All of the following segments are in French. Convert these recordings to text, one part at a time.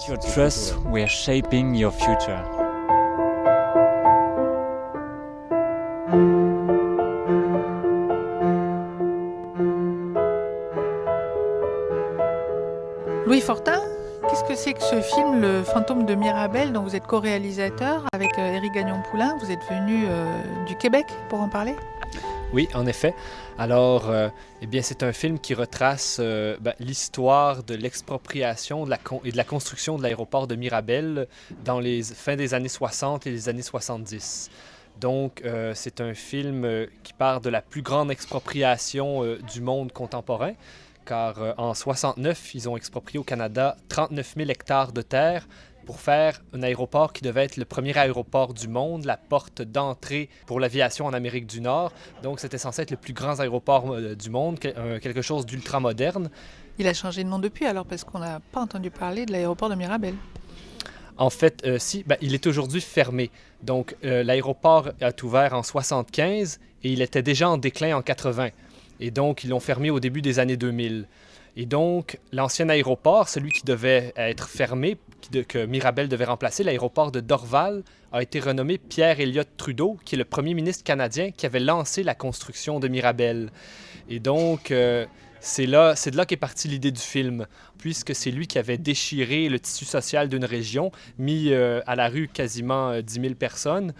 Your trust, we are shaping your future. Louis Fortin, qu'est-ce que c'est que ce film, Le fantôme de Mirabel, dont vous êtes co-réalisateur avec Éric Gagnon-Poulain? Vous êtes venu du Québec pour en parler? Oui, en effet. Alors, eh bien, c'est un film qui retrace l'histoire de l'expropriation et de la construction de l'aéroport de Mirabel dans les fins des années 60 et les années 70. Donc, c'est un film qui part de la plus grande expropriation du monde contemporain, car en 69, ils ont exproprié au Canada 39 000 hectares de terre pour faire un aéroport qui devait être le premier aéroport du monde, la porte d'entrée pour l'aviation en Amérique du Nord. Donc, c'était censé être le plus grand aéroport du monde, quelque chose d'ultra moderne. Il a changé de nom depuis alors, parce qu'on n'a pas entendu parler de l'aéroport de Mirabel. En fait, il est aujourd'hui fermé. Donc, l'aéroport a ouvert en 75 et il était déjà en déclin en 80. Et donc, ils l'ont fermé au début des années 2000. Et donc, l'ancien aéroport, celui qui devait être fermé, que Mirabel devait remplacer, l'aéroport de Dorval, a été renommé Pierre Elliott Trudeau, qui est le premier ministre canadien qui avait lancé la construction de Mirabel. Et donc, c'est de là qu'est partie l'idée du film, puisque c'est lui qui avait déchiré le tissu social d'une région, mis à la rue quasiment 10 000 personnes.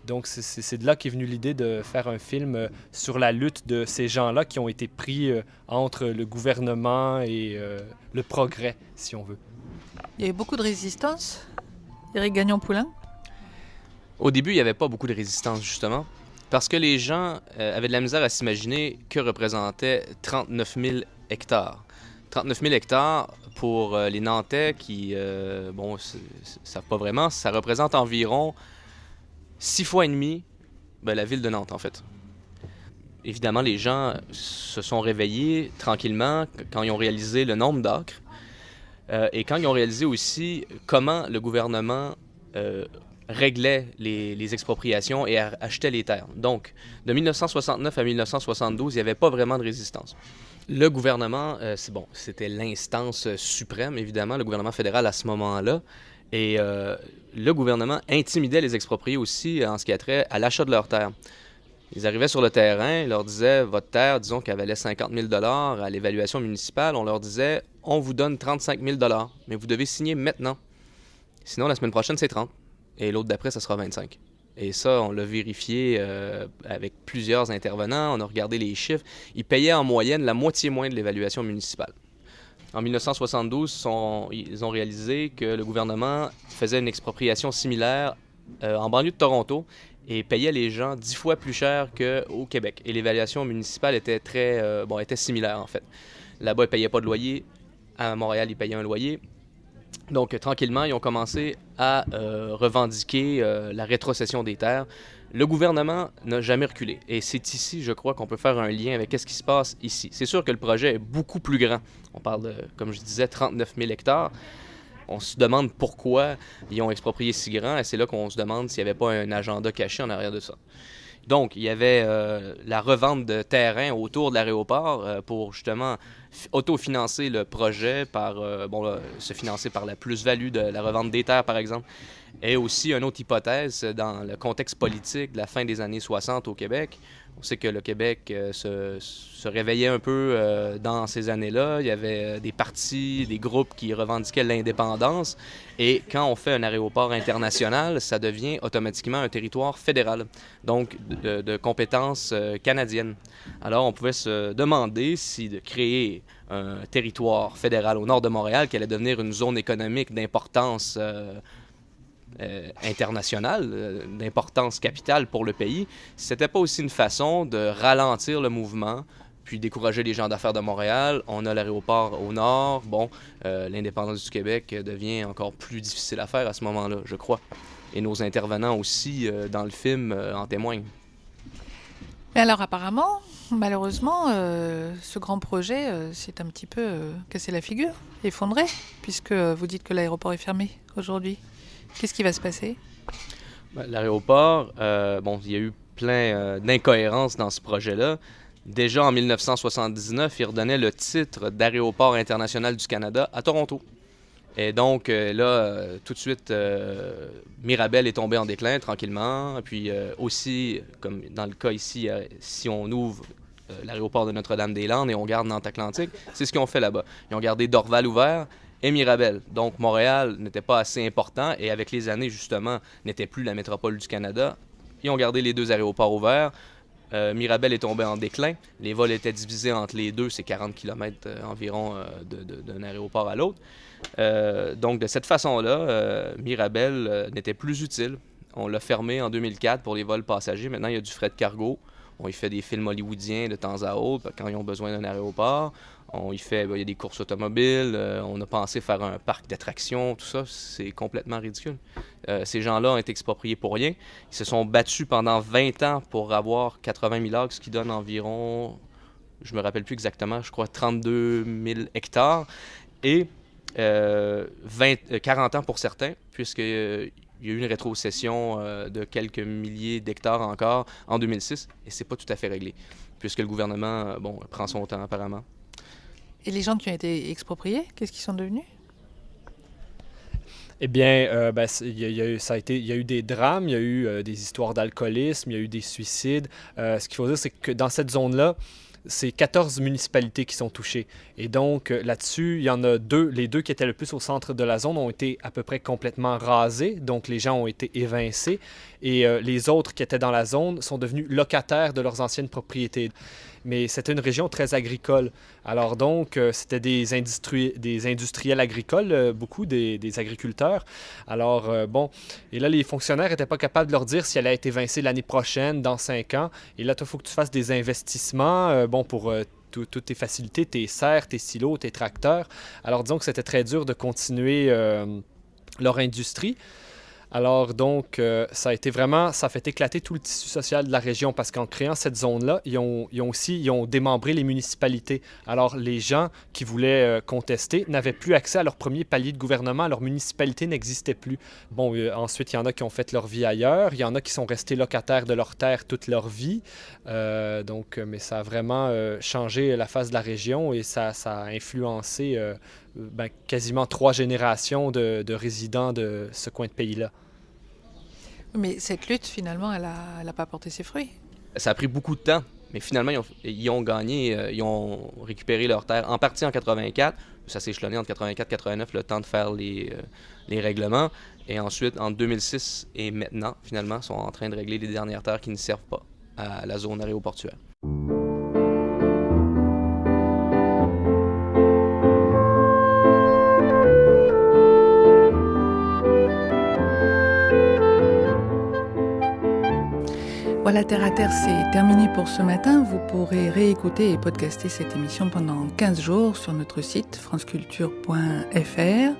Donc, c'est de là qu'est venue l'idée de faire un film sur la lutte de ces gens-là qui ont été pris entre le gouvernement et le progrès, si on veut. Il y a eu beaucoup de résistance, Éric Gagnon-Poulain? Au début, il n'y avait pas beaucoup de résistance, justement, parce que les gens avaient de la misère à s'imaginer que représentaient 39 000 hectares. 39 000 hectares, pour les Nantais qui, ne savent pas vraiment, ça représente environ 6 fois et demi la ville de Nantes, en fait. Évidemment, les gens se sont réveillés tranquillement quand ils ont réalisé le nombre d'acres et quand ils ont réalisé aussi comment le gouvernement réglait les expropriations et achetait les terres. Donc, de 1969 à 1972, il n'y avait pas vraiment de résistance. Le gouvernement, c'était l'instance suprême, évidemment, le gouvernement fédéral à ce moment-là. Et le gouvernement intimidait les expropriés aussi en ce qui a trait à l'achat de leurs terres. Ils arrivaient sur le terrain, ils leur disaient, votre terre, disons qu'elle valait 50 000 $ à l'évaluation municipale, on leur disait, on vous donne 35 000 $, mais vous devez signer maintenant. Sinon, la semaine prochaine, c'est 30. Et l'autre d'après, ça sera 25. Et ça, on l'a vérifié avec plusieurs intervenants, on a regardé les chiffres. Ils payaient en moyenne la moitié moins de l'évaluation municipale. En 1972, ils ont réalisé que le gouvernement faisait une expropriation similaire en banlieue de Toronto et payait les gens 10 fois plus cher qu'au Québec. Et l'évaluation municipale était était similaire, en fait. Là-bas, ils ne payaient pas de loyer. À Montréal, ils payaient un loyer. Donc, tranquillement, ils ont commencé à revendiquer la rétrocession des terres. Le gouvernement n'a jamais reculé. Et c'est ici, je crois, qu'on peut faire un lien avec ce qui se passe ici. C'est sûr que le projet est beaucoup plus grand. On parle de, comme je disais, 39 000 hectares. On se demande pourquoi ils ont exproprié si grand. Et c'est là qu'on se demande s'il n'y avait pas un agenda caché en arrière de ça. Donc, il y avait la revente de terrain autour de l'aéroport pour justement autofinancer le projet se financer par la plus-value de la revente des terres, par exemple. Et aussi, une autre hypothèse, dans le contexte politique de la fin des années 60 au Québec. On sait que le Québec se réveillait un peu dans ces années-là. Il y avait des partis, des groupes qui revendiquaient l'indépendance. Et quand on fait un aéroport international, ça devient automatiquement un territoire fédéral, donc de compétences canadiennes. Alors, on pouvait se demander si de créer un territoire fédéral au nord de Montréal, qui allait devenir une zone économique d'importance internationale, d'importance capitale pour le pays, c'était pas aussi une façon de ralentir le mouvement, puis décourager les gens d'affaires de Montréal. On a l'aéroport au nord. L'indépendance du Québec devient encore plus difficile à faire à ce moment-là, je crois. Et nos intervenants aussi dans le film en témoignent. Mais alors apparemment, malheureusement, ce grand projet s'est un petit peu cassé la figure, effondré, puisque vous dites que l'aéroport est fermé aujourd'hui. Qu'est-ce qui va se passer? L'aéroport, il y a eu plein d'incohérences dans ce projet-là. Déjà en 1979, il redonnait le titre d'aéroport international du Canada à Toronto. Et donc, là, tout de suite, Mirabel est tombé en déclin tranquillement. Puis aussi, comme dans le cas ici, si on ouvre l'aéroport de Notre-Dame-des-Landes et on garde Nantes-Atlantique, c'est ce qu'ils ont fait là-bas. Ils ont gardé Dorval ouvert et Mirabel. Donc, Montréal n'était pas assez important et avec les années, justement, n'était plus la métropole du Canada. Ils ont gardé les deux aéroports ouverts. Mirabel est tombé en déclin. Les vols étaient divisés entre les deux, c'est 40 km environ d'un aéroport à l'autre. Donc, de cette façon-là, Mirabel n'était plus utile. On l'a fermé en 2004 pour les vols passagers. Maintenant, il y a du fret de cargo. On y fait des films hollywoodiens de temps à autre quand ils ont besoin d'un aéroport. Il y a des courses automobiles. On a pensé faire un parc d'attractions. Tout ça, c'est complètement ridicule. Ces gens-là ont été expropriés pour rien. Ils se sont battus pendant 20 ans pour avoir 80 000 acres, ce qui donne environ, je me rappelle plus exactement, je crois 32 000 hectares. Et 40 ans pour certains, puisqu'il y a eu une rétrocession de quelques milliers d'hectares encore en 2006, et c'est pas tout à fait réglé, puisque le gouvernement prend son temps apparemment. Et les gens qui ont été expropriés, qu'est-ce qu'ils sont devenus? Eh bien, il y a eu des drames, il y a eu des histoires d'alcoolisme, il y a eu des suicides. Ce qu'il faut dire, c'est que dans cette zone-là, c'est 14 municipalités qui sont touchées. Et donc, là-dessus, il y en a les deux qui étaient le plus au centre de la zone ont été à peu près complètement rasés. Donc, les gens ont été évincés. Et les autres qui étaient dans la zone sont devenus locataires de leurs anciennes propriétés. Mais c'était une région très agricole. Alors donc, c'était des industriels agricoles, beaucoup des agriculteurs. Alors et là, les fonctionnaires n'étaient pas capables de leur dire si elle allait être évincée l'année prochaine, dans 5 ans. Et là, il faut que tu fasses des investissements, pour toutes tes facilités, tes serres, tes silos, tes tracteurs. Alors disons que c'était très dur de continuer leur industrie. Alors donc, ça a fait éclater tout le tissu social de la région parce qu'en créant cette zone-là, ils ont démembré les municipalités. Alors les gens qui voulaient contester n'avaient plus accès à leur premier palier de gouvernement, leur municipalité n'existait plus. Ensuite, il y en a qui ont fait leur vie ailleurs, il y en a qui sont restés locataires de leur terre toute leur vie. Mais ça a vraiment changé la face de la région et ça a influencé quasiment 3 générations de résidents de ce coin de pays-là. Mais cette lutte, finalement, elle a pas porté ses fruits. Ça a pris beaucoup de temps, mais finalement, ils ont gagné, ils ont récupéré leurs terres, en partie en 84. Ça s'est échelonné entre 84 et 89, le temps de faire les règlements. Et ensuite, en 2006 et maintenant, finalement, sont en train de régler les dernières terres qui ne servent pas à la zone aéroportuaire. Voilà, Terre à Terre, c'est terminé pour ce matin. Vous pourrez réécouter et podcaster cette émission pendant 15 jours sur notre site franceculture.fr.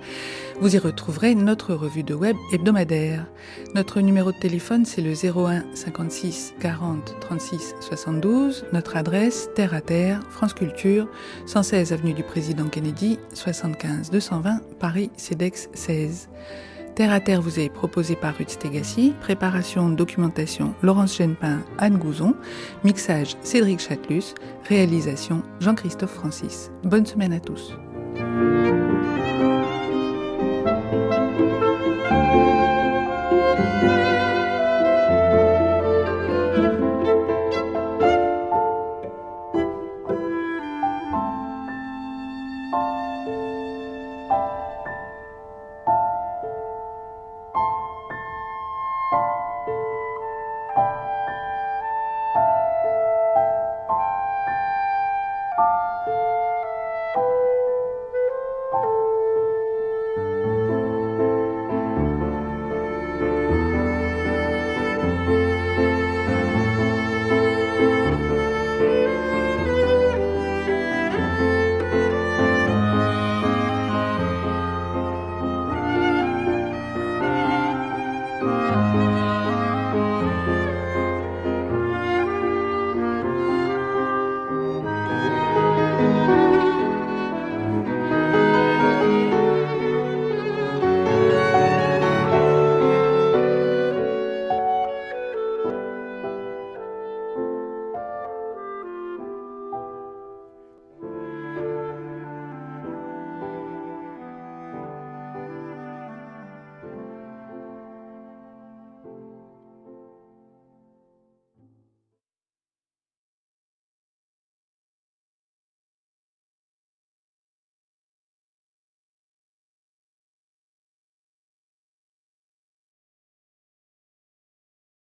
Vous y retrouverez notre revue de web hebdomadaire. Notre numéro de téléphone, c'est le 01 56 40 36 72. Notre adresse, Terre à Terre, France Culture, 116 avenue du Président Kennedy, 75 220, Paris, CEDEX 16. Terre à Terre vous est proposé par Ruth Stegassi, préparation, documentation, Laurence Genepin, Anne Gouzon, mixage Cédric Chatelus, réalisation Jean-Christophe Francis. Bonne semaine à tous.